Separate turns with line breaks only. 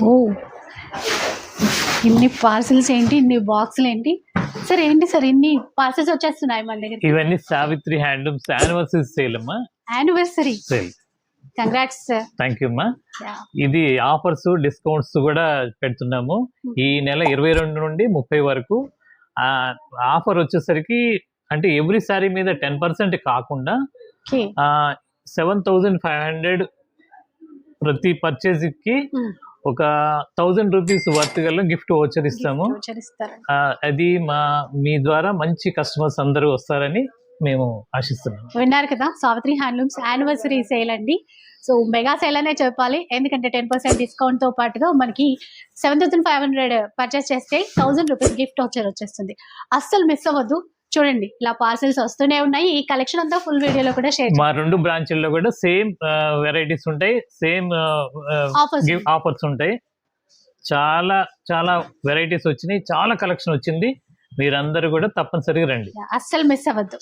ఓ, ఇన్ని పార్సిల్స్ ఏంటి, ఇన్ని బాక్సులు ఏంటి సార్? ఏంటి సార్ ఇన్ని పార్సిల్స్ వచ్చేస్తున్నాయి మన దగ్గర?
ఇవన్నీ సావిత్రి హ్యాండ్లూమ్స్ యానివర్సరీ సేల్ అమ్మా.
Anniversary
sale.
Congrats sir.
Thank you అమ్మా. ఇది ఆఫర్స్ డిస్కౌంట్స్ కూడా పెడుతున్నాము. ఈ నెల 22 నుండి 30 వరకు. ఆఫర్ వచ్చేసరికి అంటే ఎవ్రీ సారీ మీద 10% కాకుండా 7,500 ప్రతి పర్చేజ్ కి ఒక 1,000 రూపీస్ వర్త్ గల గిఫ్ట్ వోచర్ ఇస్తాము. అది మీ ద్వారా మంచి కస్టమర్స్ అందరూ వస్తారని మేము ఆశిస్తున్నాం.
విన్నారు కదా, సావిత్రి హ్యాండ్లూమ్స్ యానివర్సరీ సేల్ అండి. సో మెగా సేల్ అనే చెప్పాలి, ఎందుకంటే 10% డిస్కౌంట్ తో పాటుగా మనకి 7,500 పర్చేస్ చేస్తే 1,000 రూపీస్ గిఫ్ట్ వోచర్ వచ్చేస్తుంది. అస్సలు మిస్ అవ్వద్దు. చూడండి, ఇలా పార్సల్స్ వస్తూనే ఉన్నాయి. ఈ కలెక్షన్ అంతా ఫుల్ వీడియోలో కూడా షేర్.
మా 2 బ్రాంచ్ల్లో కూడా సేమ్ వెరైటీస్ ఉంటాయి, సేమ్ ఆఫర్స్ ఉంటాయి. చాలా చాలా వెరైటీస్ వచ్చినాయి, చాలా కలెక్షన్ వచ్చింది. మీరందరూ కూడా తప్పనిసరిగా రండి,
అస్సలు మిస్ అవ్వద్దు.